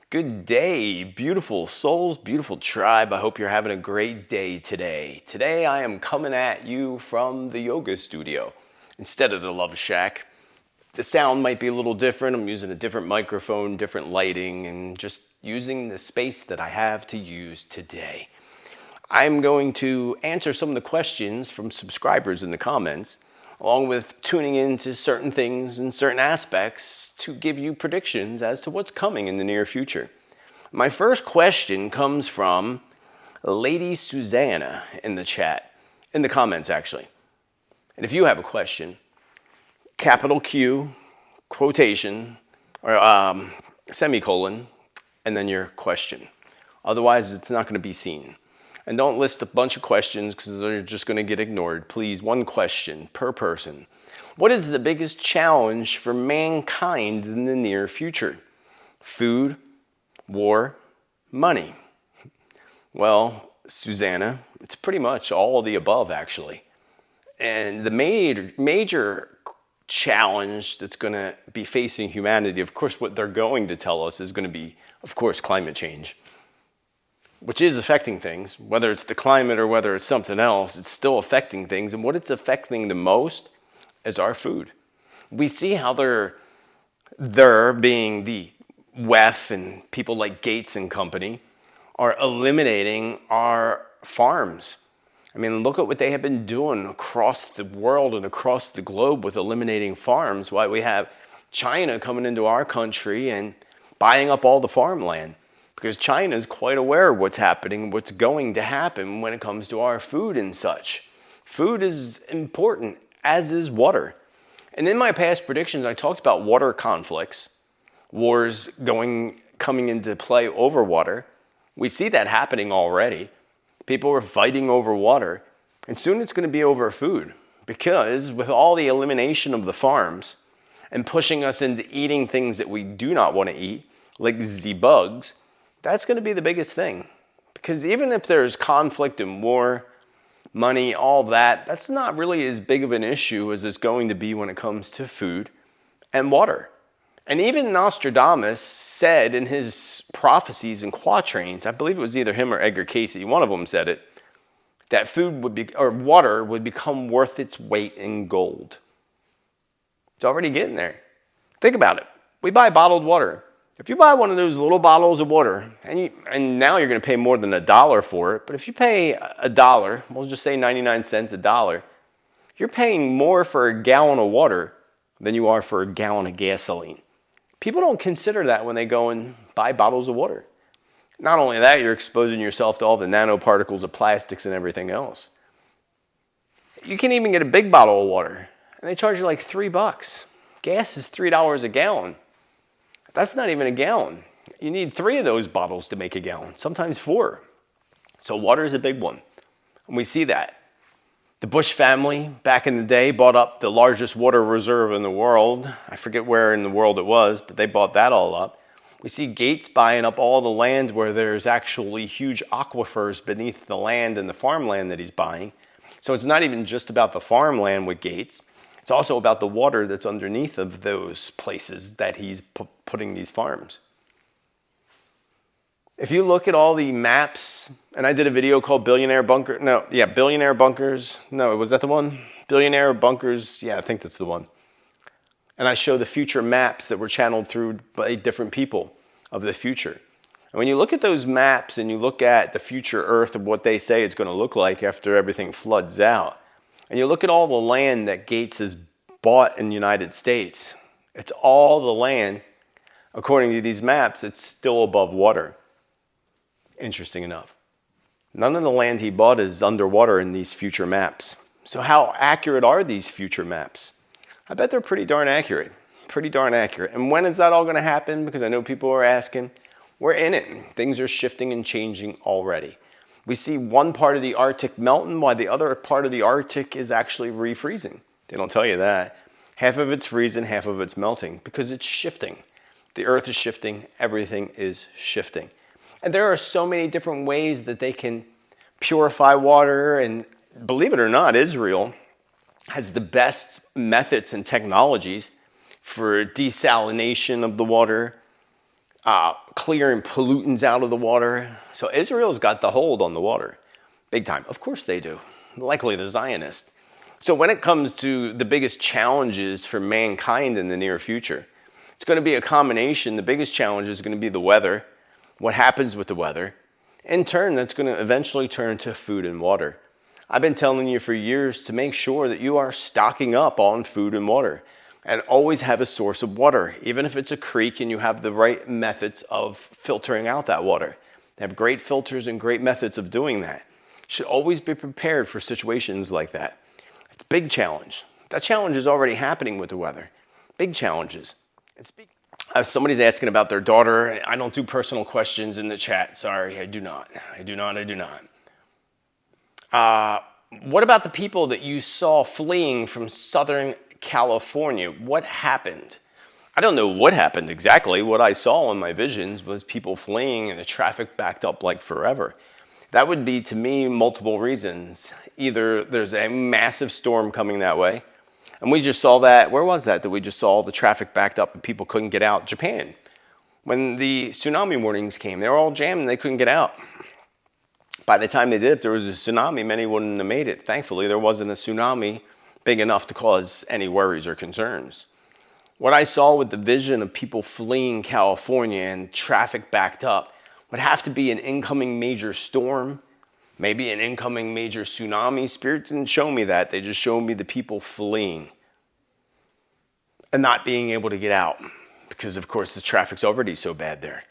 Good day, beautiful souls, beautiful tribe. I hope you're having a great day today. Today I am coming at you from the yoga studio instead of the Love Shack. The sound might be a little different. I'm using a different microphone, different lighting, and just using the space that I have to use today. I'm going to answer some of the questions from subscribers in the comments, along with tuning into certain things and certain aspects to give you predictions as to what's coming in the near future. My first question comes from Lady Susanna in the chat, in the comments actually. And if you have a question, capital Q, quotation, or semicolon, and then your question. Otherwise, it's not going to be seen. And don't list a bunch of questions because they're just going to get ignored. Please, one question per person. What is the biggest challenge for mankind in the near future? Food, war, money. Well, Susanna, it's pretty much all of the above, actually. And the major challenge that's going to be facing humanity, of course, what they're going to tell us is going to be, of course, climate change, which is affecting things. Whether it's the climate or whether it's something else, it's still affecting things. And what it's affecting the most is our food. We see how they're being the WEF and people like Gates and company are eliminating our farms. I mean, look at what they have been doing across the world and across the globe with eliminating farms. Why we have China coming into our country and buying up all the farmland. Because China is quite aware of what's happening, what's going to happen when it comes to our food and such. Food is important, as is water. And in my past predictions, I talked about water conflicts, wars coming into play over water. We see that happening already. People are fighting over water, and soon it's going to be over food. Because with all the elimination of the farms and pushing us into eating things that we do not want to eat, like bugs, that's going to be the biggest thing. Because even if there's conflict and war, money, all that, that's not really as big of an issue as it's going to be when it comes to food and water. And even Nostradamus said in his prophecies and quatrains, I believe it was either him or Edgar Cayce, one of them said it, that water would become worth its weight in gold. It's already getting there. Think about it. We buy bottled water. If you buy one of those little bottles of water, and now you're going to pay more than $1 for it, but if you pay $1, we'll just say 99 cents, $1, you're paying more for a gallon of water than you are for a gallon of gasoline. People don't consider that when they go and buy bottles of water. Not only that, you're exposing yourself to all the nanoparticles of plastics and everything else. You can even get a big bottle of water, and they charge you like $3. Gas is $3 a gallon. That's not even a gallon. You need 3 of those bottles to make a gallon, sometimes 4. So water is a big one. And we see that. The Bush family, back in the day, bought up the largest water reserve in the world. I forget where in the world it was, but they bought that all up. We see Gates buying up all the land where there's actually huge aquifers beneath the land and the farmland that he's buying. So it's not even just about the farmland with Gates. It's also about the water that's underneath of those places that he's putting these farms. If you look at all the maps, and I did a video called Billionaire Bunkers. No, was that the one? Billionaire Bunkers. Yeah, I think that's the one. And I show the future maps that were channeled through by different people of the future. And when you look at those maps and you look at the future Earth of what they say it's going to look like after everything floods out, and you look at all the land that Gates has bought in the United States, it's all the land, according to these maps, it's still above water. Interesting enough. None of the land he bought is underwater in these future maps. So how accurate are these future maps? I bet they're pretty darn accurate. Pretty darn accurate. And when is that all going to happen? Because I know people are asking. We're in it. Things are shifting and changing already. We see one part of the Arctic melting while the other part of the Arctic is actually refreezing. They don't tell you that. Half of it's freezing, half of it's melting because it's shifting. The Earth is shifting. Everything is shifting. And there are so many different ways that they can purify water. And believe it or not, Israel has the best methods and technologies for desalination of the water, clearing pollutants out of the water. So Israel's got the hold on the water, big time. Of course they do, likely the Zionists. So when it comes to the biggest challenges for mankind in the near future, it's going to be a combination. The biggest challenge is going to be the weather, what happens with the weather. In turn, that's going to eventually turn to food and water. I've been telling you for years to make sure that you are stocking up on food and water and always have a source of water, even if it's a creek and you have the right methods of filtering out that water. They have great filters and great methods of doing that. You should always be prepared for situations like that. It's a big challenge. That challenge is already happening with the weather. Big challenges. Somebody's asking about their daughter. I don't do personal questions in the chat. Sorry, I do not. What about the people that you saw fleeing from Southern California? What happened? I don't know what happened exactly. What I saw in my visions was people fleeing and the traffic backed up like forever. That would be, to me, multiple reasons. Either there's a massive storm coming that way, and we just saw that. Where was that we just saw the traffic backed up and people couldn't get out? Japan. When the tsunami warnings came, they were all jammed and they couldn't get out. By the time they did, if there was a tsunami, many wouldn't have made it. Thankfully, there wasn't a tsunami big enough to cause any worries or concerns. What I saw with the vision of people fleeing California and traffic backed up would have to be an incoming major storm, maybe an incoming major tsunami. Spirit didn't show me that. They just showed me the people fleeing and not being able to get out because, of course, the traffic's already so bad there.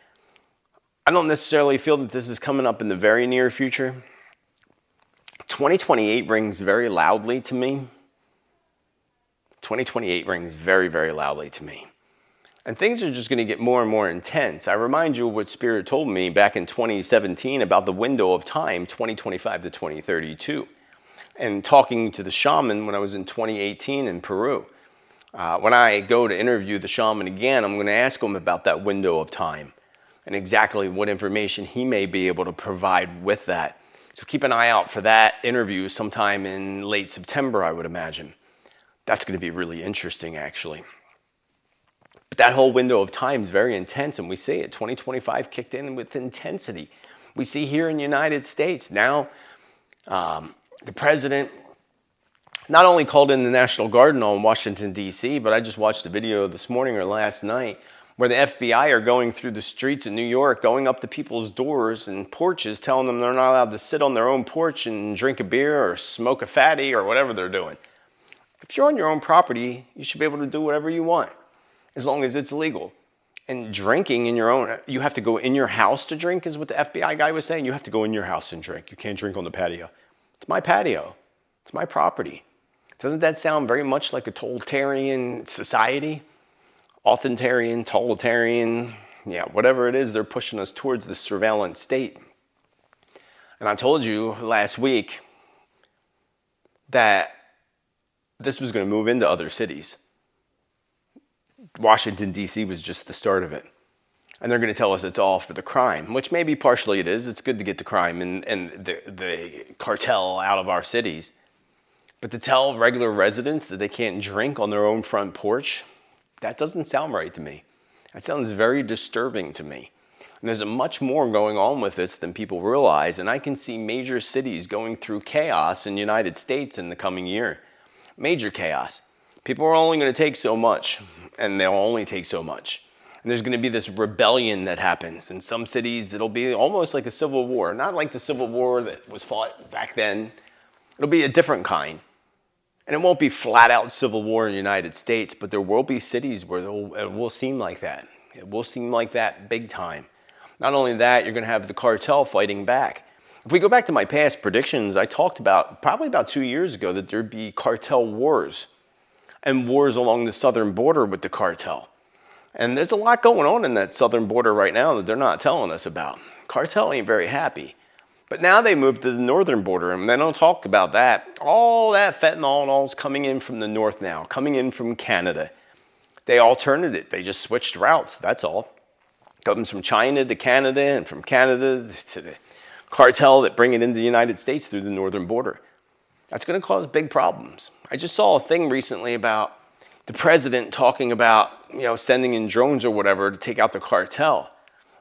I don't necessarily feel that this is coming up in the very near future. 2028 rings very loudly to me. 2028 rings very, very loudly to me. And things are just going to get more and more intense. I remind you of what Spirit told me back in 2017 about the window of time, 2025 to 2032. And talking to the shaman when I was in 2018 in Peru. When I go to interview the shaman again, I'm going to ask him about that window of time and exactly what information he may be able to provide with that. So keep an eye out for that interview sometime in late September, I would imagine. That's going to be really interesting, actually. But that whole window of time is very intense, and we see it. 2025 kicked in with intensity. We see here in the United States now the president not only called in the National Guard in Washington, D.C., but I just watched a video this morning or last night where the FBI are going through the streets in New York, going up to people's doors and porches, telling them they're not allowed to sit on their own porch and drink a beer or smoke a fatty or whatever they're doing. If you're on your own property, you should be able to do whatever you want, as long as it's legal. And drinking in your own, you have to go in your house to drink, is what the FBI guy was saying. You have to go in your house and drink. You can't drink on the patio. It's my patio. It's my property. Doesn't that sound very much like a totalitarian society? Authoritarian, totalitarian, whatever it is, they're pushing us towards the surveillance state. And I told you last week that this was going to move into other cities. Washington, D.C. was just the start of it. And they're going to tell us it's all for the crime, which maybe partially it is. It's good to get the crime and the cartel out of our cities. But to tell regular residents that they can't drink on their own front porch, that doesn't sound right to me. That sounds very disturbing to me. And there's much more going on with this than people realize. And I can see major cities going through chaos in the United States in the coming year. Major chaos. People are only going to take so much, and they'll only take so much. And there's going to be this rebellion that happens. In some cities, it'll be almost like a civil war. Not like the civil war that was fought back then. It'll be a different kind. And it won't be flat out civil war in the United States, but there will be cities where it will seem like that. It will seem like that big time. Not only that, you're going to have the cartel fighting back. If we go back to my past predictions, I talked about, probably about 2 years ago, that there'd be cartel wars and wars along the southern border with the cartel. And there's a lot going on in that southern border right now that they're not telling us about. Cartel ain't very happy. But now they moved to the northern border, and they don't talk about that. All that fentanyl and all is coming in from the north now, coming in from Canada. They alternated it. They just switched routes, that's all. Comes from China to Canada, and from Canada to the cartel that bring it into the United States through the northern border. That's going to cause big problems. I just saw a thing recently about the president talking about, sending in drones or whatever to take out the cartel.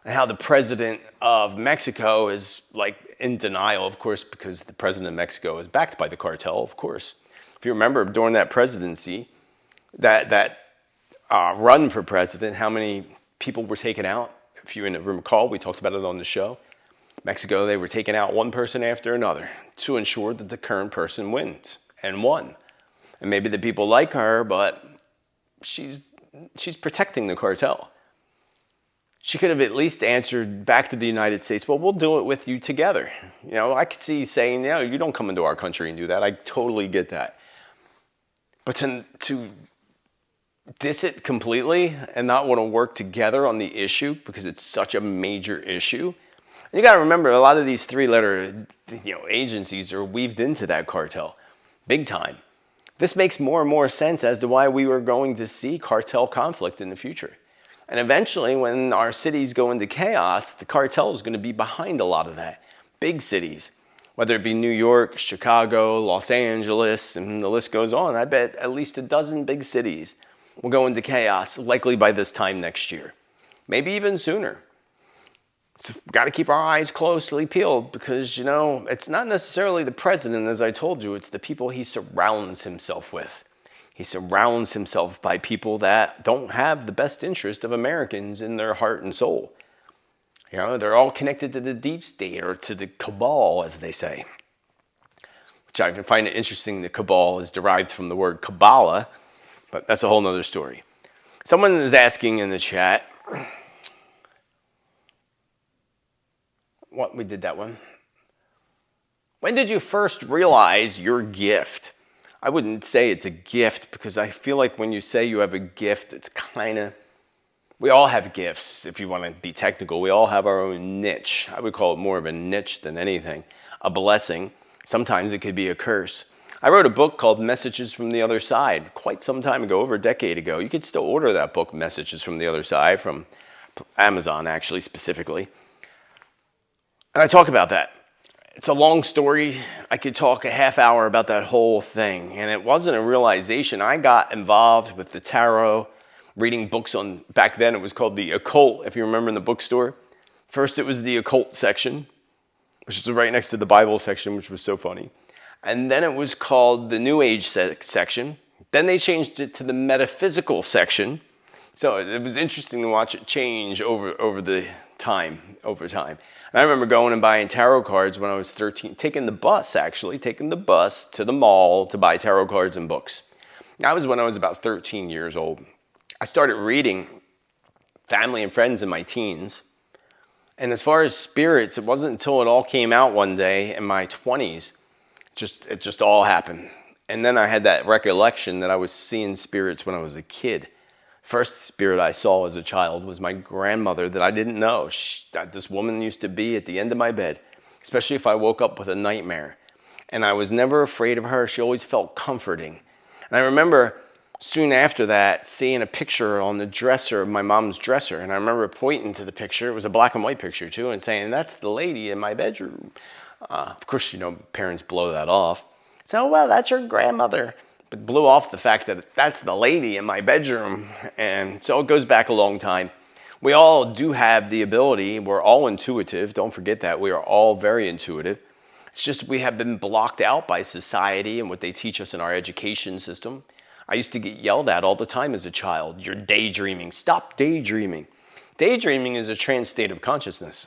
and how the president of Mexico is like in denial, of course, because the president of Mexico is backed by the cartel, of course. If you remember, during that presidency, that run for president, how many people were taken out? If you recall, we talked about it on the show. Mexico, they were taking out one person after another to ensure that the current person wins and won. And maybe the people like her, but she's protecting the cartel. She could have at least answered back to the United States, well, we'll do it with you together. You know, I could see saying, no, you don't come into our country and do that. I totally get that. But to diss it completely and not want to work together on the issue because it's such a major issue. And you got to remember, a lot of these three-letter agencies are weaved into that cartel, big time. This makes more and more sense as to why we were going to see cartel conflict in the future. And eventually, when our cities go into chaos, the cartel is going to be behind a lot of that. Big cities, whether it be New York, Chicago, Los Angeles, and the list goes on. I bet at least a dozen big cities will go into chaos, likely by this time next year. Maybe even sooner. So we've got to keep our eyes closely peeled because, it's not necessarily the president, as I told you, it's the people he surrounds himself with. He surrounds himself by people that don't have the best interest of Americans in their heart and soul. They're all connected to the deep state or to the cabal, as they say. Which I find it interesting, the cabal is derived from the word Kabbalah, but that's a whole nother story. Someone is asking in the chat, we did that one. When did you first realize your gift? I wouldn't say it's a gift because I feel like when you say you have a gift, it's we all have gifts. If you want to be technical, we all have our own niche. I would call it more of a niche than anything. A blessing. Sometimes it could be a curse. I wrote a book called Messages from the Other Side quite some time ago, over a decade ago. You could still order that book, Messages from the Other Side, from Amazon, actually, specifically. And I talk about that. It's a long story. I could talk a half hour about that whole thing. And it wasn't a realization. I got involved with the tarot, reading books on, back then it was called the occult, if you remember, in the bookstore. First it was the occult section, which is right next to the Bible section, which was so funny. And then it was called the New Age section. Then they changed it to the metaphysical section. So it was interesting to watch it change over time. And I remember going and buying tarot cards when I was 13, taking the bus to the mall to buy tarot cards and books. That was when I was about 13 years old. I started reading family and friends in my teens. And as far as spirits, it wasn't until it all came out one day in my 20s, it just all happened. And then I had that recollection that I was seeing spirits when I was a kid. First spirit I saw as a child was my grandmother that I didn't know. This woman used to be at the end of my bed, especially if I woke up with a nightmare. And I was never afraid of her. She always felt comforting. And I remember soon after that seeing a picture on the dresser, my mom's dresser. And I remember pointing to the picture. It was a black and white picture too, and saying, that's the lady in my bedroom. Of course, parents blow that off. So, well, that's your grandmother. But blew off the fact that that's the lady in my bedroom. And so it goes back a long time. We all do have the ability. We're all intuitive. Don't forget that. We are all very intuitive. It's just we have been blocked out by society and what they teach us in our education system. I used to get yelled at all the time as a child. You're daydreaming. Stop daydreaming. Daydreaming is a trance state of consciousness.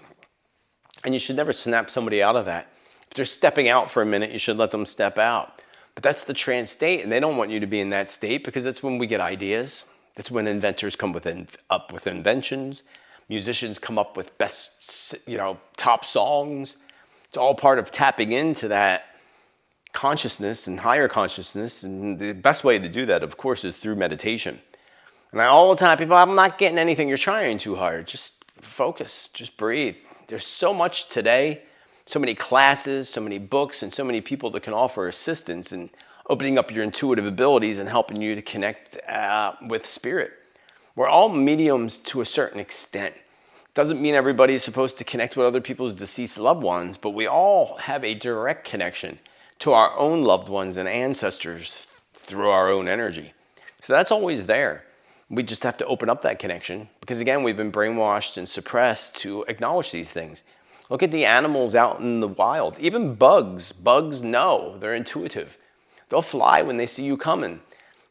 And you should never snap somebody out of that. If they're stepping out for a minute, you should let them step out. But that's the trance state, and they don't want you to be in that state because that's when we get ideas. That's when inventors come up with inventions. Musicians come up with best, top songs. It's all part of tapping into that consciousness and higher consciousness. And the best way to do that, of course, is through meditation. And all the time, people, I'm not getting anything. You're trying too hard. Just focus. Just breathe. There's so much today. So many classes, so many books, and so many people that can offer assistance and opening up your intuitive abilities and helping you to connect with spirit. We're all mediums to a certain extent. Doesn't mean everybody is supposed to connect with other people's deceased loved ones, but we all have a direct connection to our own loved ones and ancestors through our own energy. So that's always there. We just have to open up that connection because, again, we've been brainwashed and suppressed to acknowledge these things. Look at the animals out in the wild. Even bugs. Bugs know. They're intuitive. They'll fly when they see you coming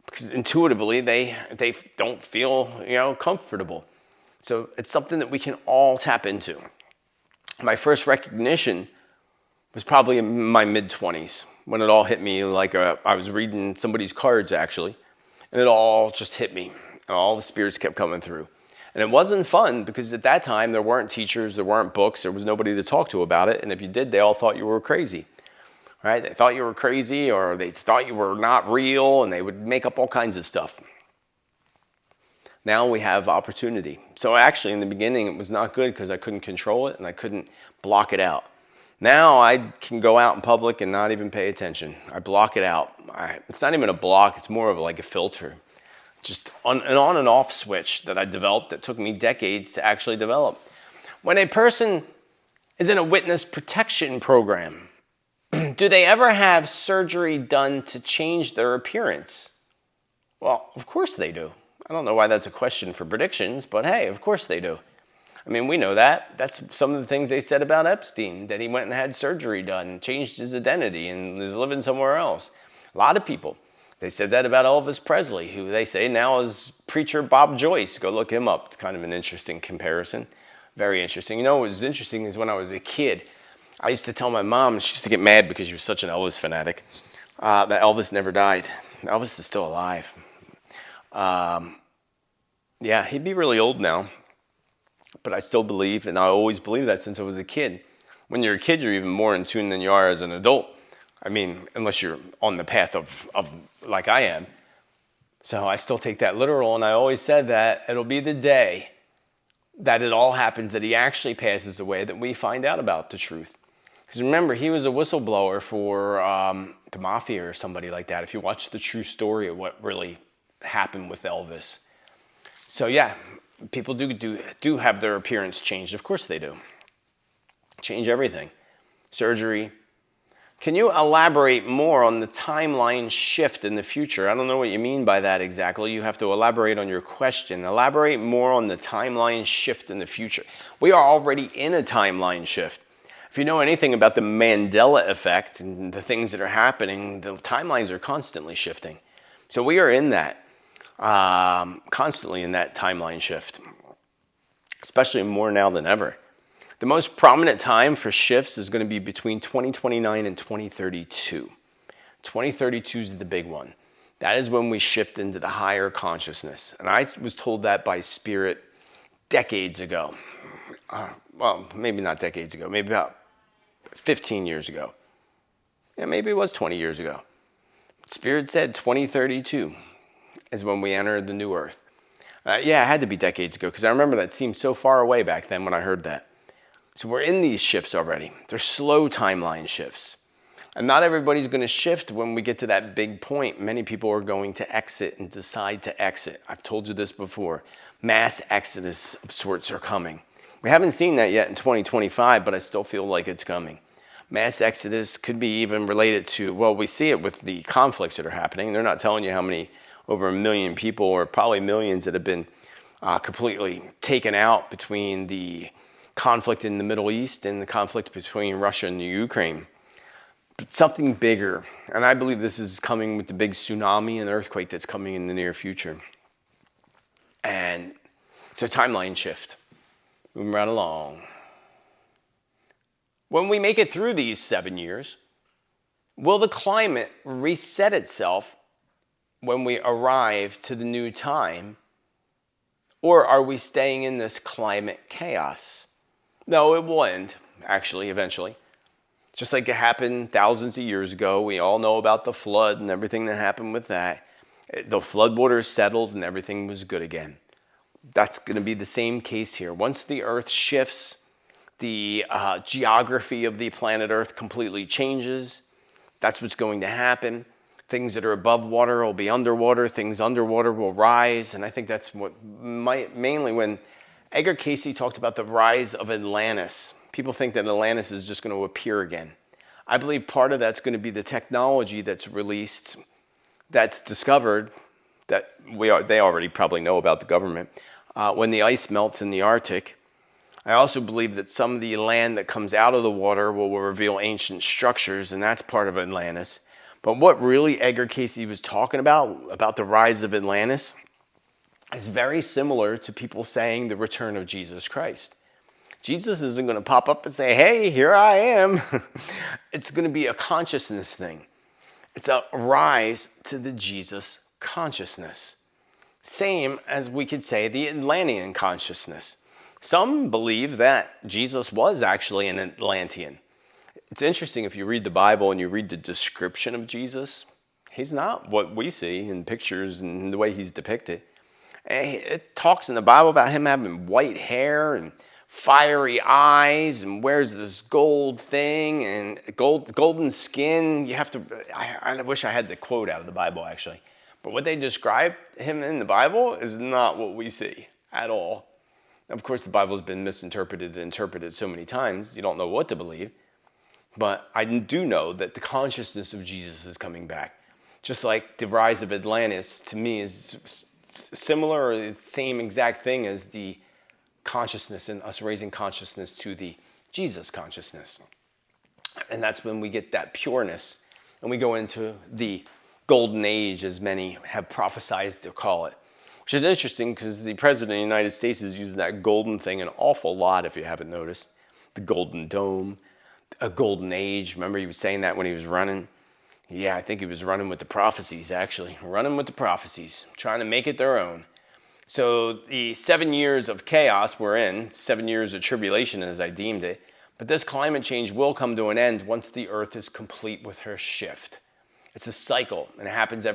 because intuitively they don't feel, comfortable. So it's something that we can all tap into. My first recognition was probably in my mid-20s when it all hit me like I was reading somebody's cards, actually, and it all just hit me. And all the spirits kept coming through. And it wasn't fun because at that time there weren't teachers, there weren't books, there was nobody to talk to about it. And if you did, they all thought you were crazy. Right? They thought you were crazy or they thought you were not real and they would make up all kinds of stuff. Now we have opportunity. So actually in the beginning it was not good because I couldn't control it and I couldn't block it out. Now I can go out in public and not even pay attention. I block it out. It's not even a block, it's more of like a filter. Just an on and off switch that I developed that took me decades to actually develop. When a person is in a witness protection program, do they ever have surgery done to change their appearance? Well, of course they do. I don't know why that's a question for predictions, but hey, of course they do. I mean, we know that. That's some of the things they said about Epstein, that he went and had surgery done, changed his identity, and is living somewhere else. A lot of people. They said that about Elvis Presley, who they say now is preacher Bob Joyce. Go look him up. It's kind of an interesting comparison. Very interesting. What was interesting is when I was a kid, I used to tell my mom, she used to get mad because she was such an Elvis fanatic, that Elvis never died. Elvis is still alive. Yeah, he'd be really old now. But I still believe, and I always believe that since I was a kid. When you're a kid, you're even more in tune than you are as an adult. I mean, unless you're on the path of like I am. So I still take that literal, and I always said that it'll be the day that it all happens, that he actually passes away, that we find out about the truth. Because remember, he was a whistleblower for the mafia or somebody like that, if you watch the true story of what really happened with Elvis. So yeah, people do have their appearance changed. Of course they do. Change everything. Surgery. Can you elaborate more on the timeline shift in the future? I don't know what you mean by that exactly. You have to elaborate on your question. Elaborate more on the timeline shift in the future. We are already in a timeline shift. If you know anything about the Mandela effect and the things that are happening, the timelines are constantly shifting. So we are in that, constantly in that timeline shift, especially more now than ever. The most prominent time for shifts is going to be between 2029 and 2032. 2032 is the big one. That is when we shift into the higher consciousness. And I was told that by Spirit decades ago. Well, maybe not decades ago, maybe about 15 years ago. Yeah, maybe it was 20 years ago. Spirit said 2032 is when we enter the new earth. Yeah, it had to be decades ago because I remember that seemed so far away back then when I heard that. So we're in these shifts already. They're slow timeline shifts. And not everybody's going to shift when we get to that big point. Many people are going to exit and decide to exit. I've told you this before. Mass exodus of sorts are coming. We haven't seen that yet in 2025, but I still feel like it's coming. Mass exodus could be even related to, well, we see it with the conflicts that are happening. They're not telling you how many, over 1 million people or probably millions that have been completely taken out between the conflict in the Middle East and the conflict between Russia and the Ukraine. But something bigger, and I believe this is coming with the big tsunami and earthquake that's coming in the near future. And it's a timeline shift. Moving right along. When we make it through these 7 years, will the climate reset itself when we arrive to the new time? Or are we staying in this climate chaos? No, it will end, actually, eventually. Just like it happened thousands of years ago. We all know about the flood and everything that happened with that. The floodwaters settled and everything was good again. That's going to be the same case here. Once the Earth shifts, the geography of the planet Earth completely changes. That's what's going to happen. Things that are above water will be underwater. Things underwater will rise. And I think that's what mainly when Edgar Cayce talked about the rise of Atlantis. People think that Atlantis is just going to appear again. I believe part of that's going to be the technology that's released, that's discovered that they already probably know about the government. When the ice melts in the Arctic, I also believe that some of the land that comes out of the water will reveal ancient structures, and that's part of Atlantis. But what really Edgar Cayce was talking about the rise of Atlantis, is very similar to people saying the return of Jesus Christ. Jesus isn't going to pop up and say, hey, here I am. It's going to be a consciousness thing. It's a rise to the Jesus consciousness. Same as we could say the Atlantean consciousness. Some believe that Jesus was actually an Atlantean. It's interesting if you read the Bible and you read the description of Jesus, he's not what we see in pictures and the way he's depicted. It talks in the Bible about him having white hair and fiery eyes and wears this gold thing and golden skin. I wish I had the quote out of the Bible actually. But what they describe him in the Bible is not what we see at all. Of course, the Bible's been misinterpreted and interpreted so many times, you don't know what to believe. But I do know that the consciousness of Jesus is coming back. Just like the rise of Atlantis, to me, is similar or the same exact thing as the consciousness and us raising consciousness to the Jesus consciousness. And that's when we get that pureness and we go into the golden age, as many have prophesied to call it. Which is interesting because the President of the United States is using that golden thing an awful lot, if you haven't noticed. The golden dome, a golden age. Remember he was saying that when he was running? Yeah, I think he was running with the prophecies, actually. Running with the prophecies, trying to make it their own. So the 7 years of chaos we're in, 7 years of tribulation as I deemed it, but this climate change will come to an end once the earth is complete with her shift. It's a cycle, and it happens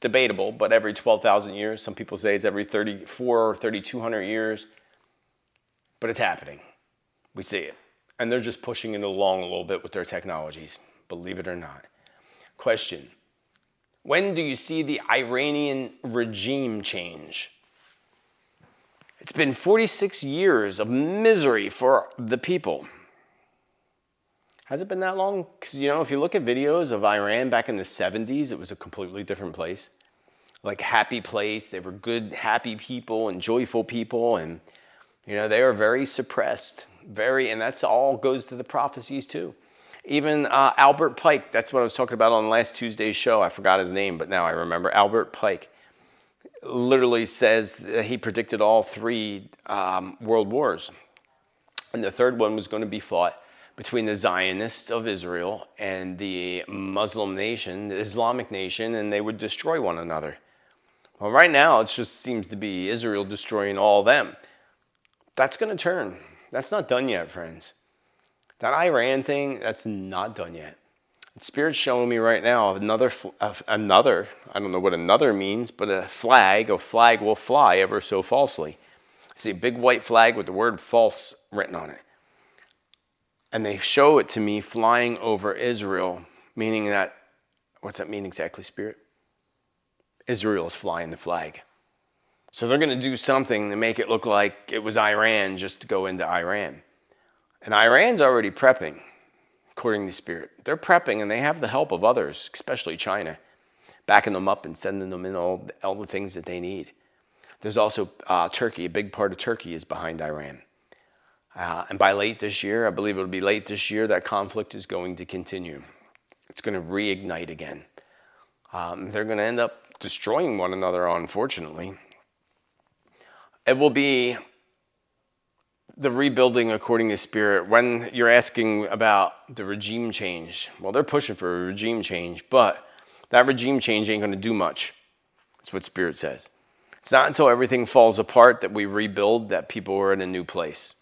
debatable, but every 12,000 years. Some people say it's every 34 or 3,200 years, but it's happening. We see it. And they're just pushing it along a little bit with their technologies, believe it or not. Question: when do you see the Iranian regime change? It's been 46 years of misery for the people. Has it been that long? Because, if you look at videos of Iran back in the 70s, it was a completely different place. Like happy place. They were good, happy people and joyful people. And, they were very suppressed. And that's all goes to the prophecies too. Even Albert Pike, that's what I was talking about on last Tuesday's show. I forgot his name, but now I remember. Albert Pike literally says that he predicted all three world wars. And the third one was going to be fought between the Zionists of Israel and the Muslim nation, the Islamic nation, and they would destroy one another. Well, right now, it just seems to be Israel destroying all of them. That's going to turn. That's not done yet, friends. That Iran thing, that's not done yet. Spirit's showing me right now another, I don't know what another means, but a flag will fly ever so falsely. I see a big white flag with the word false written on it. And they show it to me flying over Israel, meaning that, what's that mean exactly, Spirit? Israel is flying the flag. So they're going to do something to make it look like it was Iran just to go into Iran. And Iran's already prepping, according to Spirit. They're prepping and they have the help of others, especially China, backing them up and sending them in all the things that they need. There's also Turkey. A big part of Turkey is behind Iran. And by late this year, I believe it'll be late this year, that conflict is going to continue. It's going to reignite again. They're going to end up destroying one another, unfortunately. It will be the rebuilding according to Spirit. When you're asking about the regime change, well, they're pushing for a regime change, but that regime change ain't going to do much. That's what Spirit says. It's not until everything falls apart that we rebuild that people are in a new place.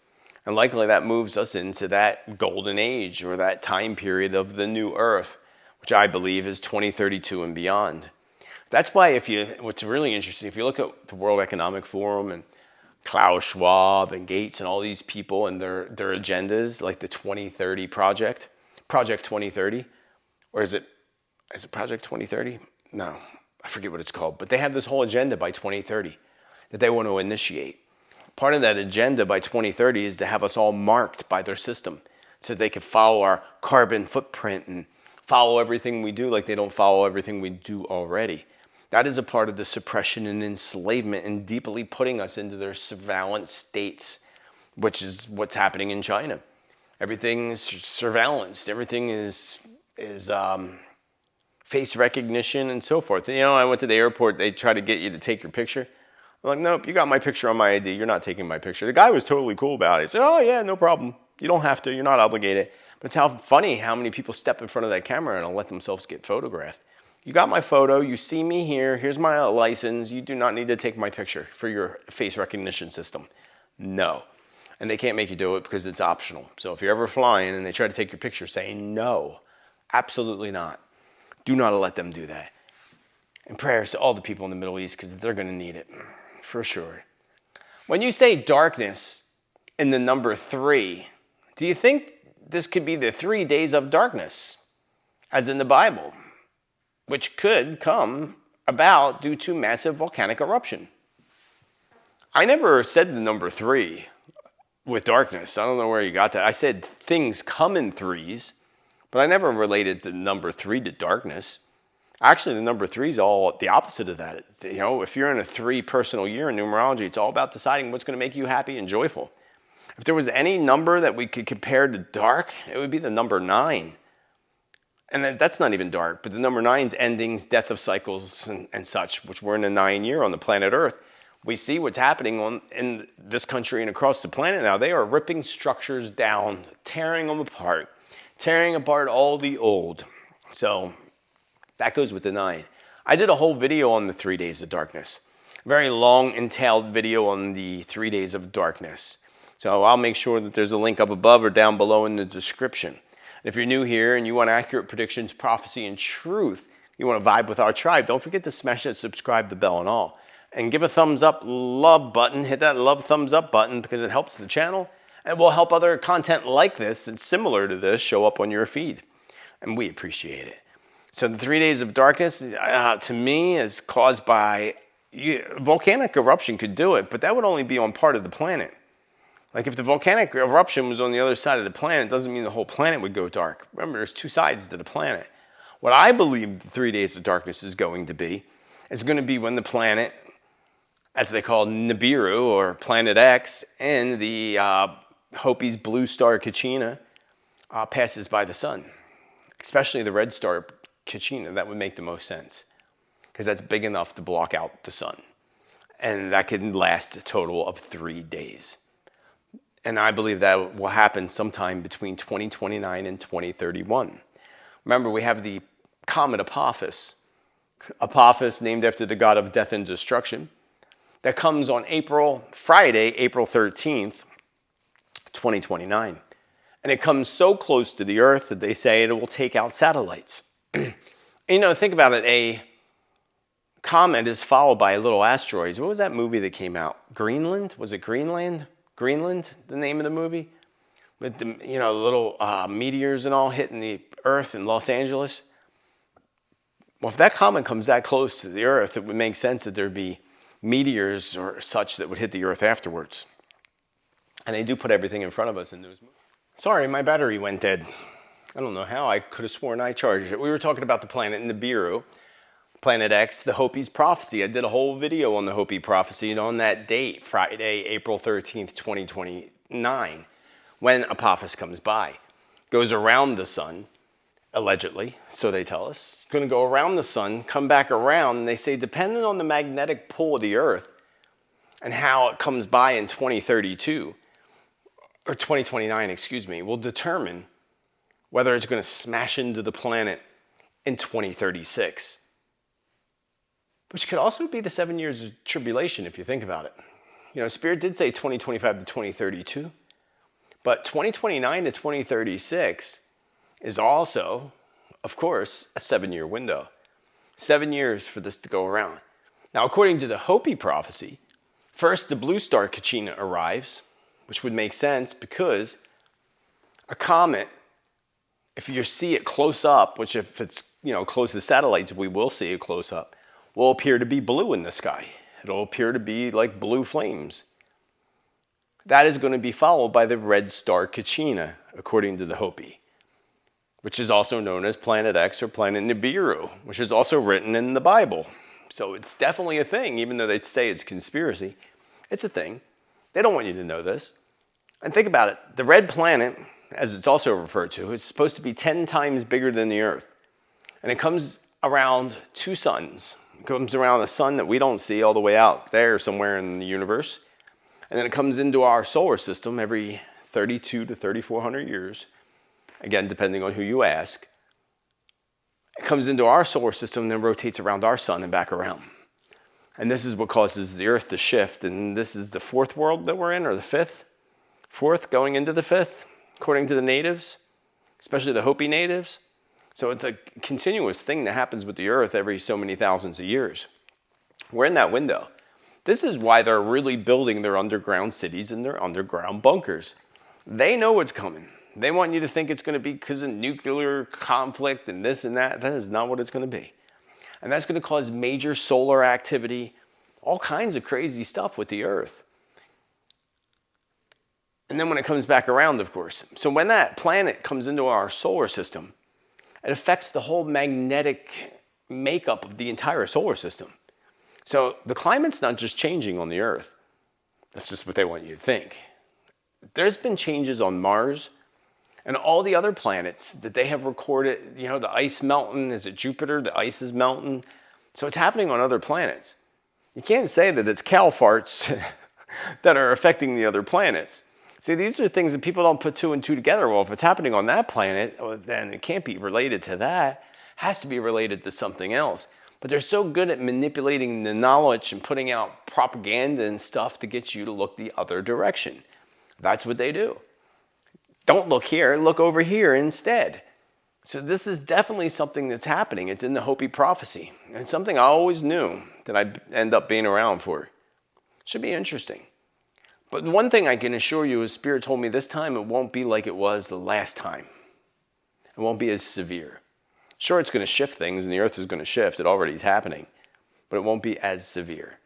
And likely that moves us into that golden age or that time period of the new earth, which I believe is 2032 and beyond. That's why what's really interesting, if you look at the World Economic Forum and Klaus Schwab and Gates and all these people and their agendas, like the 2030 Project 2030, or is it Project 2030? No, I forget what it's called, but they have this whole agenda by 2030 that they want to initiate. Part of that agenda by 2030 is to have us all marked by their system so they can follow our carbon footprint and follow everything we do like they don't follow everything we do already. That is a part of the suppression and enslavement and deeply putting us into their surveillance states, which is what's happening in China. Everything is surveillanced. Everything is face recognition and so forth. I went to the airport. They try to get you to take your picture. I'm like, nope, you got my picture on my ID. You're not taking my picture. The guy was totally cool about it. He said, oh, yeah, no problem. You don't have to. You're not obligated. But it's funny how many people step in front of that camera and let themselves get photographed. You got my photo. You see me here. Here's my license. You do not need to take my picture for your face recognition system. No. And they can't make you do it because it's optional. So if you're ever flying and they try to take your picture, say no. Absolutely not. Do not let them do that. And prayers to all the people in the Middle East because they're going to need it, for sure. When you say darkness in the number 3, do you think this could be the 3 days of darkness, as in the Bible, which could come about due to massive volcanic eruption? I never said the number 3 with darkness. I don't know where you got that. I said things come in 3s, but I never related the number 3 to darkness. Actually, the number 3 is all the opposite of that. If you're in a 3 personal year in numerology, it's all about deciding what's going to make you happy and joyful. If there was any number that we could compare to dark, it would be the number 9. And that's not even dark, but the number 9's endings, death of cycles and such, which we're in a 9 year on the planet Earth. We see what's happening in this country and across the planet now. They are ripping structures down, tearing them apart, tearing apart all the old. So that goes with the 9. I did a whole video on the 3 days of darkness. Very long, entailed video on the 3 days of darkness. So I'll make sure that there's a link up above or down below in the description. If you're new here and you want accurate predictions, prophecy, and truth, you want to vibe with our tribe, don't forget to smash that subscribe, the bell, and all. And give a thumbs up, love button. Hit that love thumbs up button because it helps the channel and will help other content like this and similar to this show up on your feed. And we appreciate it. So the 3 days of darkness, to me, is caused by volcanic eruption could do it, but that would only be on part of the planet. Like if the volcanic eruption was on the other side of the planet, it doesn't mean the whole planet would go dark. Remember, there's 2 sides to the planet. What I believe the 3 days of darkness is going to be when the planet, as they call Nibiru or Planet X, and the Hopi's blue star Kachina passes by the sun. Especially the red star Kachina, that would make the most sense because that's big enough to block out the sun. And that could last a total of 3 days. And I believe that will happen sometime between 2029 and 2031. Remember, we have the comet Apophis. Apophis, named after the god of death and destruction. That comes on Friday, April 13th, 2029. And it comes so close to the Earth that they say it will take out satellites. Think about it. A comet is followed by little asteroids. What was that movie that came out? Greenland? Was it Greenland? Greenland, the name of the movie? With the little meteors and all hitting the Earth in Los Angeles. Well, if that comet comes that close to the Earth, it would make sense that there'd be meteors or such that would hit the Earth afterwards. And they do put everything in front of us in those movies. Sorry, my battery went dead. I don't know how. I could have sworn I charged it. We were talking about the planet Nibiru, Planet X, the Hopi's prophecy. I did a whole video on the Hopi prophecy, and on that date, Friday, April 13th, 2029, when Apophis comes by, goes around the sun, allegedly, so they tell us. It's going to go around the sun, come back around, and they say depending on the magnetic pull of the Earth and how it comes by in 2032, or 2029, will determine whether it's going to smash into the planet in 2036. Which could also be the 7 years of tribulation if you think about it. Spirit did say 2025 to 2032, but 2029 to 2036 is also, of course, a 7-year window. 7 years for this to go around. Now, according to the Hopi prophecy, first the blue star Kachina arrives, which would make sense because a comet, if you see it close up, which if it's close to satellites, we will see it close up, will appear to be blue in the sky. It'll appear to be like blue flames. That is going to be followed by the red star Kachina, according to the Hopi, which is also known as Planet X or Planet Nibiru, which is also written in the Bible. So it's definitely a thing, even though they say it's conspiracy. It's a thing. They don't want you to know this. And think about it. The red planet, as it's also referred to, is supposed to be 10 times bigger than the Earth. And it comes around two suns. It comes around a sun that we don't see all the way out there somewhere in the universe. And then it comes into our solar system every 32 to 3,400 years. Again, depending on who you ask. It comes into our solar system and then rotates around our sun and back around. And this is what causes the Earth to shift. And this is the fourth world that we're in, or the fifth? Fourth, going into the fifth, according to the natives, especially the Hopi natives. So it's a continuous thing that happens with the Earth every so many thousands of years. We're in that window. This is why they're really building their underground cities and their underground bunkers. They know what's coming. They want you to think it's going to be because of nuclear conflict and this and that. That is not what it's going to be. And that's going to cause major solar activity, all kinds of crazy stuff with the Earth. And then when it comes back around, of course. So when that planet comes into our solar system, it affects the whole magnetic makeup of the entire solar system. So the climate's not just changing on the Earth. That's just what they want you to think. There's been changes on Mars and all the other planets that they have recorded. You know, the ice melting. Is it Jupiter? The ice is melting. So it's happening on other planets. You can't say that it's cow farts that are affecting the other planets. See, these are things that people don't put two and two together. Well, if it's happening on that planet, then it can't be related to that. It has to be related to something else. But they're so good at manipulating the knowledge and putting out propaganda and stuff to get you to look the other direction. That's what they do. Don't look here, look over here instead. So this is definitely something that's happening. It's in the Hopi prophecy. And it's something I always knew that I'd end up being around for. Should be interesting. But one thing I can assure you is Spirit told me this time it won't be like it was the last time. It won't be as severe. Sure, it's going to shift things and the Earth is going to shift. It already is happening. But it won't be as severe.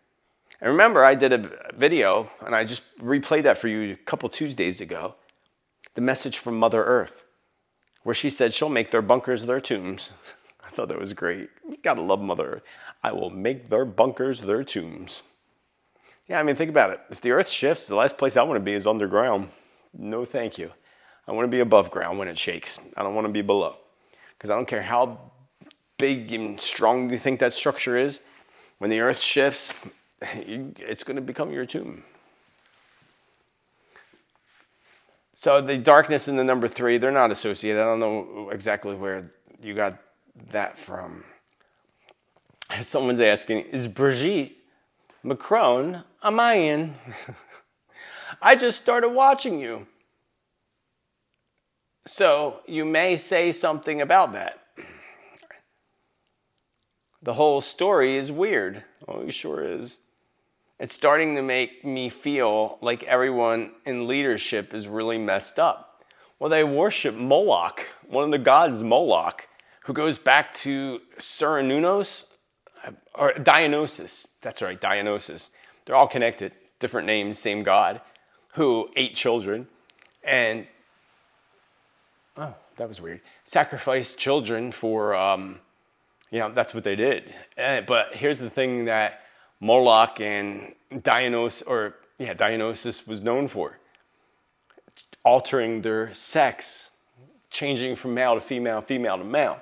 And remember, I did a video, and I just replayed that for you a couple Tuesdays ago. The message from Mother Earth, where she said she'll make their bunkers their tombs. I thought that was great. You gotta love Mother Earth. I will make their bunkers their tombs. Yeah, I mean, think about it. If the Earth shifts, the last place I want to be is underground. No, thank you. I want to be above ground when it shakes. I don't want to be below. Because I don't care how big and strong you think that structure is. When the Earth shifts, it's going to become your tomb. So the darkness and the number 3, they're not associated. I don't know exactly where you got that from. Someone's asking, is Brigitte Macron a Mayan? I just started watching you. So you may say something about that. The whole story is weird. Oh, it sure is. It's starting to make me feel like everyone in leadership is really messed up. Well, they worship Moloch, one of the gods Moloch, who goes back to Cernunnos, or Dionysus. That's right, Dionysus. They're all connected, different names, same god, who ate children and, oh, that was weird, sacrificed children for, that's what they did. But here's the thing that Moloch and Dionysus was known for. Altering their sex, changing from male to female, female to male.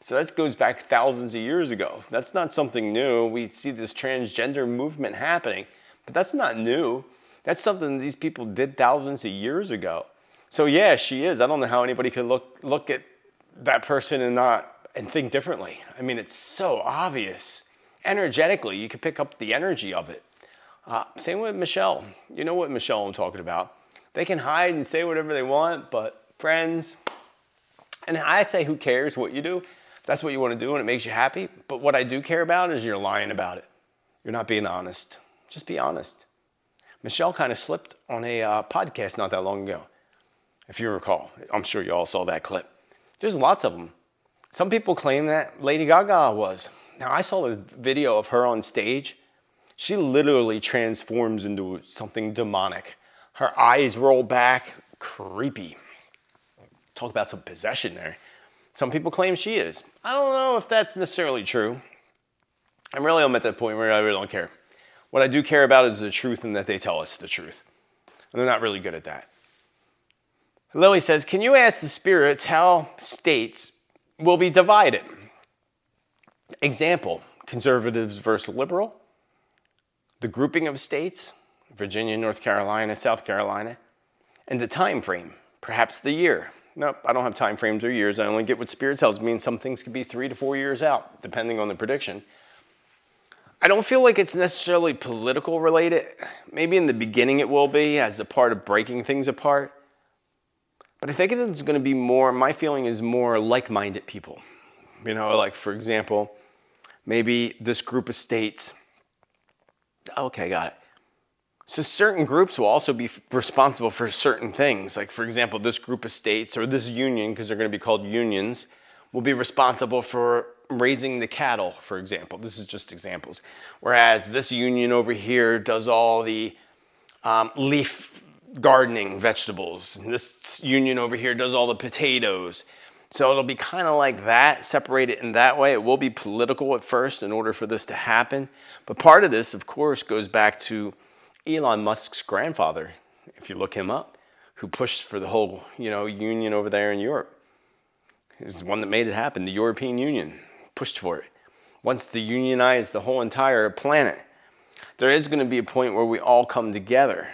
So that goes back thousands of years ago. That's not something new. We see this transgender movement happening, but that's not new. That's something these people did thousands of years ago. So yeah, she is. I don't know how anybody could look at that person and think differently. I mean, it's so obvious. Energetically, you can pick up the energy of it. Same with Michelle. You know what Michelle I'm talking about. They can hide and say whatever they want, but friends, and I say who cares what you do. That's what you want to do and it makes you happy. But what I do care about is you're lying about it. You're not being honest. Just be honest. Michelle kind of slipped on a podcast not that long ago. If you recall, I'm sure you all saw that clip. There's lots of them. Some people claim that Lady Gaga was. Now, I saw a video of her on stage. She literally transforms into something demonic. Her eyes roll back. Creepy. Talk about some possession there. Some people claim she is. I don't know if that's necessarily true. I'm at that point where I really don't care. What I do care about is the truth and that they tell us the truth. And they're not really good at that. Lily says, can you ask the spirits how states will be divided? Example, conservatives versus liberal. The grouping of states, Virginia, North Carolina, South Carolina. And the time frame, perhaps the year. Nope, I don't have time frames or years. I only get what Spirit tells me, and some things could be 3 to 4 years out, depending on the prediction. I don't feel like it's necessarily political related. Maybe in the beginning it will be, as a part of breaking things apart. But I think it's going to be more, my feeling is more like-minded people. You know, like, for example, maybe this group of states. Okay, got it. So certain groups will also be responsible for certain things. Like, for example, this group of states, or this union, because they're going to be called unions, will be responsible for raising the cattle, for example. This is just examples. Whereas this union over here does all the leaf gardening vegetables. And this union over here does all the potatoes. So it'll be kind of like that, separated in that way. It will be political at first in order for this to happen. But part of this, of course, goes back to Elon Musk's grandfather, if you look him up, who pushed for the whole, union over there in Europe. He was the one that made it happen. The European Union pushed for it. Wants to unionize the whole entire planet. There is going to be a point where we all come together,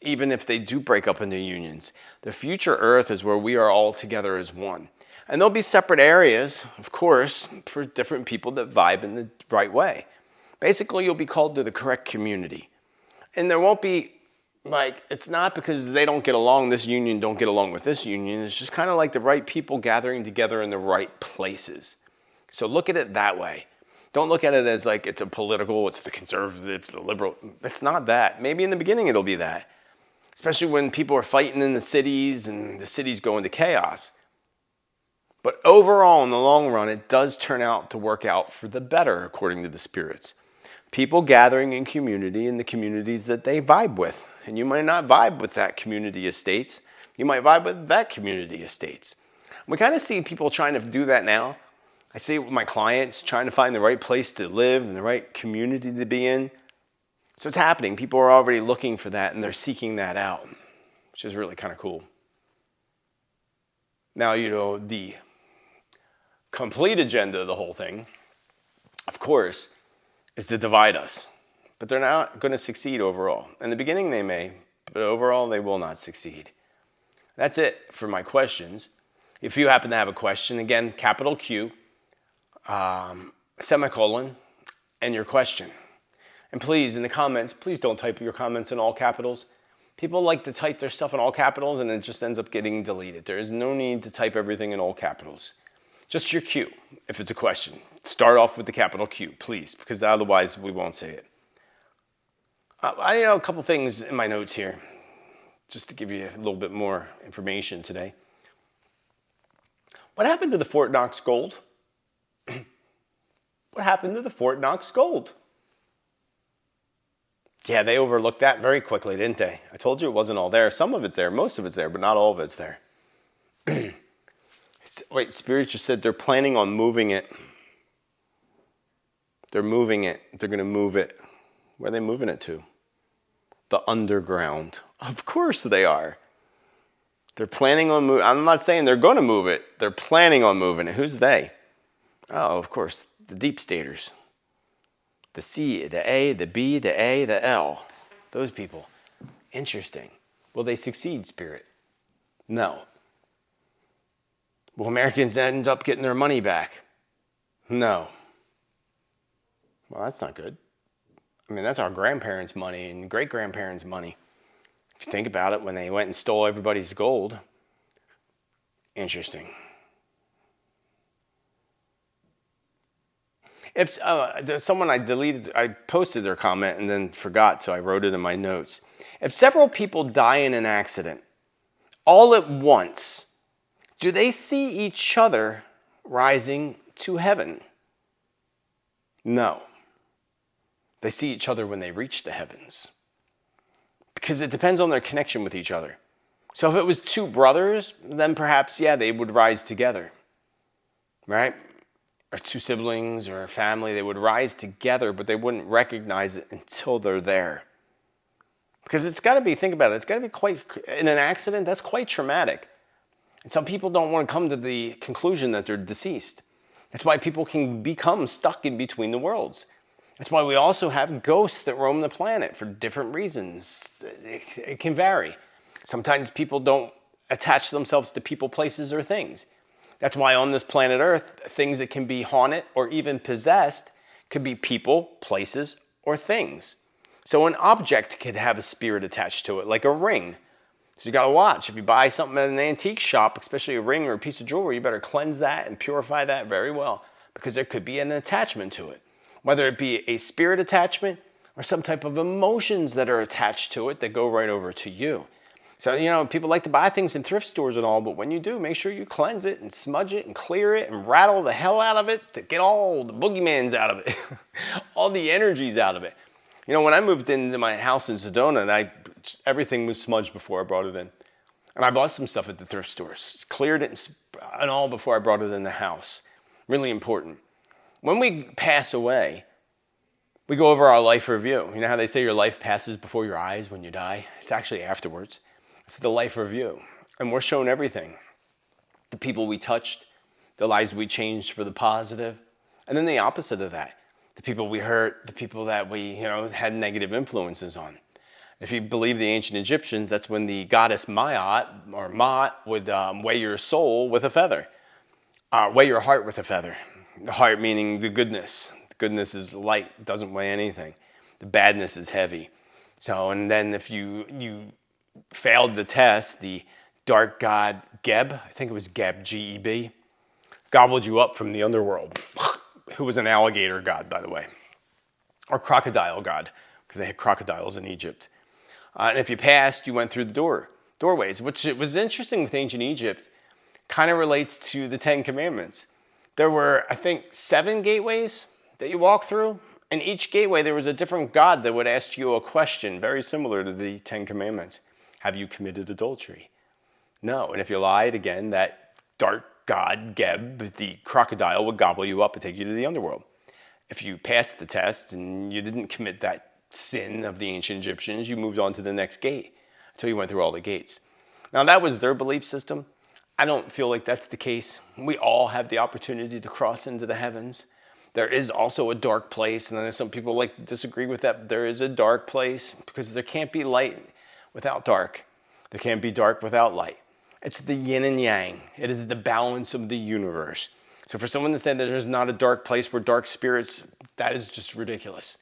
even if they do break up into unions. The future Earth is where we are all together as one. And there'll be separate areas, of course, for different people that vibe in the right way. Basically, you'll be called to the correct community. And there won't be, it's not because they don't get along, this union don't get along with this union. It's just kind of like the right people gathering together in the right places. So look at it that way. Don't look at it as like it's a political, it's the conservatives, the liberal. It's not that. Maybe in the beginning it'll be that. Especially when people are fighting in the cities and the cities go into chaos. But overall, in the long run, it does turn out to work out for the better, according to the spirits. People gathering in community in the communities that they vibe with. And you might not vibe with that community of states. You might vibe with that community of states. We kind of see people trying to do that now. I see it with my clients, trying to find the right place to live and the right community to be in. So it's happening. People are already looking for that, and they're seeking that out, which is really kind of cool. Now, the complete agenda of the whole thing, of course, is to divide us. But they're not going to succeed overall. In the beginning they may, but overall they will not succeed. That's it for my questions. If you happen to have a question, again, capital Q, semicolon, and your question. And please, in the comments, please don't type your comments in all capitals. People like to type their stuff in all capitals and it just ends up getting deleted. There is no need to type everything in all capitals. Just your Q, if it's a question. Start off with the capital Q, please, because otherwise we won't say it. I a couple things in my notes here, just to give you a little bit more information today. What happened to the Fort Knox gold? What happened to the Fort Knox gold? Yeah, they overlooked that very quickly, didn't they? I told you it wasn't all there. Some of it's there, most of it's there, but not all of it's there. Wait, Spirit just said they're planning on moving it. They're moving it. They're going to move it. Where are they moving it to? The underground. Of course they are. They're planning on moving. I'm not saying they're going to move it. They're planning on moving it. Who's they? Oh, of course, the deep staters. The C, the A, the B, the A, the L. Those people. Interesting. Will they succeed, Spirit? No. Will Americans end up getting their money back? No. Well, that's not good. I mean, that's our grandparents' money and great-grandparents' money. If you think about it, when they went and stole everybody's gold. Interesting. If there's someone I posted their comment and then forgot, so I wrote it in my notes. If several people die in an accident, all at once, do they see each other rising to heaven? No. They see each other when they reach the heavens. Because it depends on their connection with each other. So if it was two brothers, then perhaps, yeah, they would rise together. Right? or two siblings or a family, they would rise together, but they wouldn't recognize it until they're there. Because it's got to be, think about it, it's got to be quite, in an accident, that's quite traumatic. And some people don't want to come to the conclusion that they're deceased. That's why people can become stuck in between the worlds. That's why we also have ghosts that roam the planet for different reasons. It can vary. Sometimes people don't attach themselves to people, places, or things. That's why on this planet Earth, things that can be haunted or even possessed could be people, places, or things. So an object could have a spirit attached to it, like a ring. So you got to watch. If you buy something at an antique shop, especially a ring or a piece of jewelry, you better cleanse that and purify that very well, because there could be an attachment to it. Whether it be a spirit attachment or some type of emotions that are attached to it that go right over to you. So, people like to buy things in thrift stores and all, but when you do, make sure you cleanse it and smudge it and clear it and rattle the hell out of it to get all the boogeymans out of it, all the energies out of it. When I moved into my house in Sedona, everything was smudged before I brought it in. And I bought some stuff at the thrift stores, cleared it and all before I brought it in the house. Really important. When we pass away, we go over our life review. You know how they say your life passes before your eyes when you die? It's actually afterwards. It's the life review. And we're shown everything. The people we touched, the lives we changed for the positive, and then the opposite of that. The people we hurt, the people that we, had negative influences on. If you believe the ancient Egyptians, that's when the goddess Maat would weigh your soul with a feather. Weigh your heart with a feather. The heart meaning the goodness. The goodness is light, doesn't weigh anything. The badness is heavy. So, and then if you failed the test, the dark god Geb, I think it was Geb, G-E-B, gobbled you up from the underworld, who was an alligator god, by the way, or crocodile god, because they had crocodiles in Egypt. And if you passed, you went through the doorways, which it was interesting with ancient Egypt, kind of relates to the 10 Commandments. There were, I think, 7 gateways that you walk through. And each gateway, there was a different god that would ask you a question very similar to the 10 Commandments. Have you committed adultery? No. And if you lied, again, that dark god, Geb, the crocodile, would gobble you up and take you to the underworld. If you passed the test and you didn't commit that sin of the ancient Egyptians, you moved on to the next gate until you went through all the gates. Now, that was their belief system. I don't feel like that's the case. We all have the opportunity to cross into the heavens. There is also a dark place, and then some people like to disagree with that. There is a dark place because there can't be light without dark. There can't be dark without light. It's the yin and yang. It is the balance of the universe. So for someone to say that there's not a dark place where dark spirits, that is just ridiculous.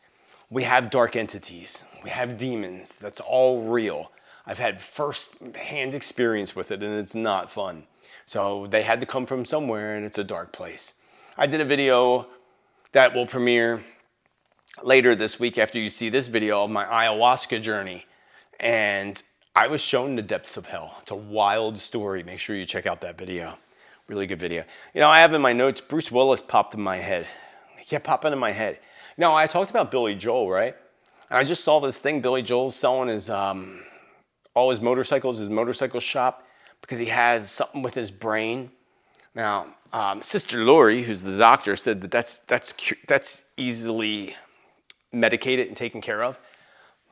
We have dark entities. We have demons. That's all real. I've had first-hand experience with it, and it's not fun. So they had to come from somewhere, and it's a dark place. I did a video that will premiere later this week after you see this video of my ayahuasca journey. And I was shown the depths of hell. It's a wild story. Make sure you check out that video. Really good video. I have in my notes, Bruce Willis popped in my head. He kept popping in my head. I talked about Billy Joel, right? And I just saw this thing. Billy Joel's selling his all his motorcycles, his motorcycle shop, because he has something with his brain. Now, Sister Lori, who's the doctor, said that that's easily medicated and taken care of.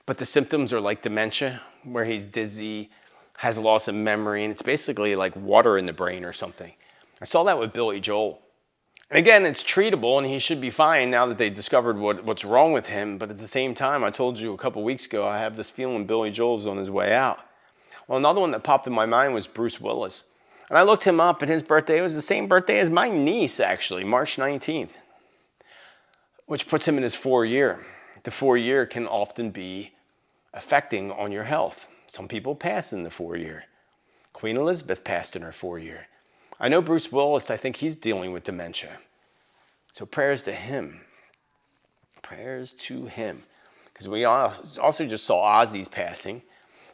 But the symptoms are like dementia, where he's dizzy, has a loss of memory, and it's basically like water in the brain or something. I saw that with Billy Joel. And again, it's treatable, and he should be fine now that they discovered what's wrong with him. But at the same time, I told you a couple weeks ago, I have this feeling Billy Joel's on his way out. Well, another one that popped in my mind was Bruce Willis. And I looked him up, and his birthday was the same birthday as my niece, actually, March 19th, which puts him in his 4th year. The 4th year can often be affecting on your health. Some people pass in the 4th year. Queen Elizabeth passed in her 4th year. I know Bruce Willis, I think he's dealing with dementia. So prayers to him. Prayers to him. Because we also just saw Ozzy's passing.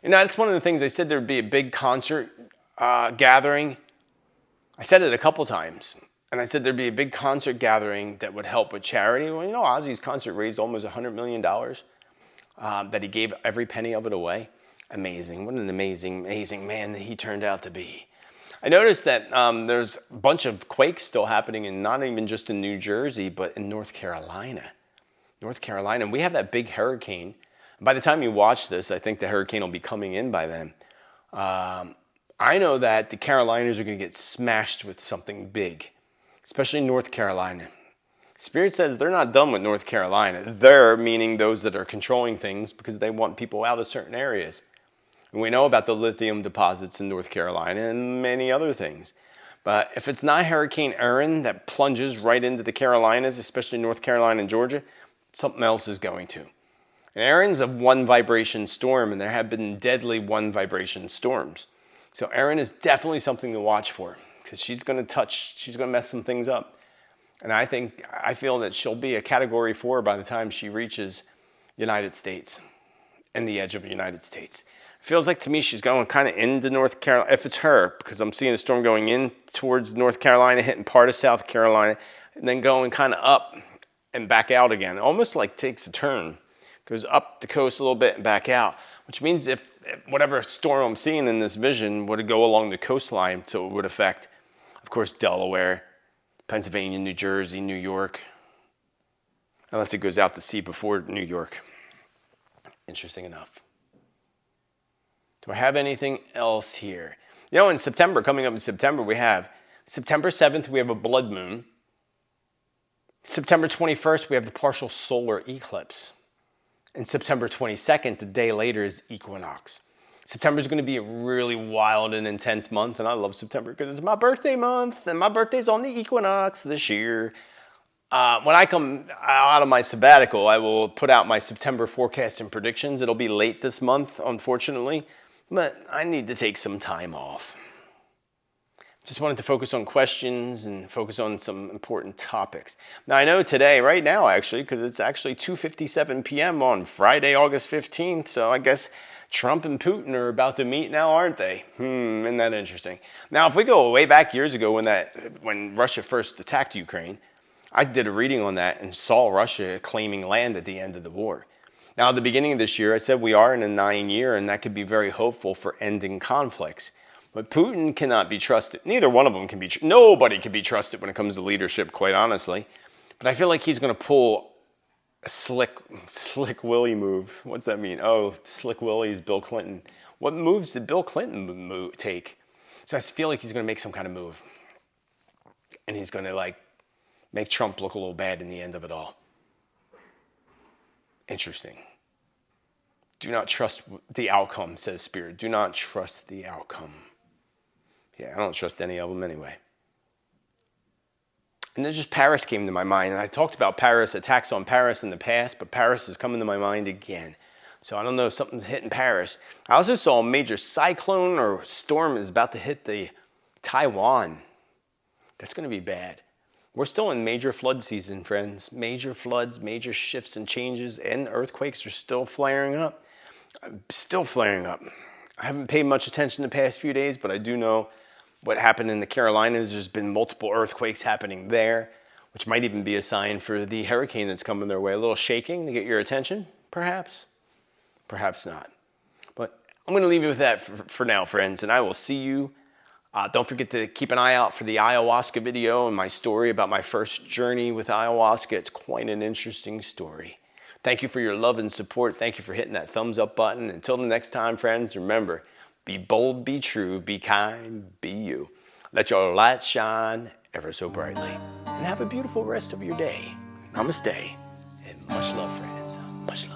And that's one of the things I said there would be a big concert gathering. I said it a couple times. And I said there'd be a big concert gathering that would help with charity. Well, Ozzy's concert raised almost $100 million that he gave every penny of it away. Amazing. What an amazing, amazing man that he turned out to be. I noticed that there's a bunch of quakes still happening, and not even just in New Jersey, but in North Carolina. North Carolina, we have that big hurricane. By the time you watch this, I think the hurricane will be coming in by then. I know that the Carolinas are going to get smashed with something big, especially North Carolina. Spirit says they're not done with North Carolina. They're meaning those that are controlling things because they want people out of certain areas. And we know about the lithium deposits in North Carolina and many other things. But if it's not Hurricane Erin that plunges right into the Carolinas, especially North Carolina and Georgia, something else is going to. And Erin's a one vibration storm, and there have been deadly one vibration storms. So Erin is definitely something to watch for because she's going to mess some things up. And I feel that she'll be a category 4 by the time she reaches United States and the edge of the United States. Feels like to me she's going kind of into North Carolina, if it's her, because I'm seeing a storm going in towards North Carolina, hitting part of South Carolina, and then going kind of up and back out again. Almost like takes a turn. Goes up the coast a little bit and back out, which means if whatever storm I'm seeing in this vision would go along the coastline, so it would affect, of course, Delaware, Pennsylvania, New Jersey, New York, unless it goes out to sea before New York. Interesting enough. Do I have anything else here? You know, in September, coming up in September, we have September 7th, we have a blood moon. September 21st, we have the partial solar eclipse. And September 22nd, the day later, is equinox. September is going to be a really wild and intense month, and I love September because it's my birthday month, and my birthday's on the equinox this year. When I come out of my sabbatical, I will put out my September forecast and predictions. It'll be late this month, unfortunately, but I need to take some time off. Just wanted to focus on questions and focus on some important topics. Now, I know today, right now, actually, because it's actually 2:57 p.m. on Friday, August 15th, so I guess Trump and Putin are about to meet now, aren't they? Isn't that interesting? Now, if we go way back years ago when Russia first attacked Ukraine, I did a reading on that and saw Russia claiming land at the end of the war. Now, at the beginning of this year, I said we are in a 9-year, and that could be very hopeful for ending conflicts. But Putin cannot be trusted. Neither one of them can be nobody can be trusted when it comes to leadership, quite honestly. But I feel like he's going to pull a slick Willie move. What's that mean? Oh, slick Willie is Bill Clinton. What moves did Bill Clinton take? So I feel like he's going to make some kind of move. And he's going to make Trump look a little bad in the end of it all. Interesting. Do not trust the outcome, says Spirit. Do not trust the outcome. Yeah, I don't trust any of them anyway. And then just Paris came to my mind. And I talked about Paris, attacks on Paris in the past, but Paris is coming to my mind again. So I don't know if something's hitting Paris. I also saw a major cyclone or storm is about to hit the Taiwan. That's going to be bad. We're still in major flood season, friends. Major floods, major shifts and changes, and earthquakes are still flaring up. Still flaring up. I haven't paid much attention the past few days, but I do know what happened in the Carolinas. There's been multiple earthquakes happening there, which might even be a sign for the hurricane that's coming their way. A little shaking to get your attention, perhaps. Perhaps not. But I'm going to leave you with that for now, friends, and I will see you. Don't forget to keep an eye out for the ayahuasca video and my story about my first journey with ayahuasca. It's quite an interesting story. Thank you for your love and support. Thank you for hitting that thumbs up button. Until the next time, friends, remember, be bold, be true, be kind, be you. Let your light shine ever so brightly. And have a beautiful rest of your day. Namaste. And much love, friends. Much love.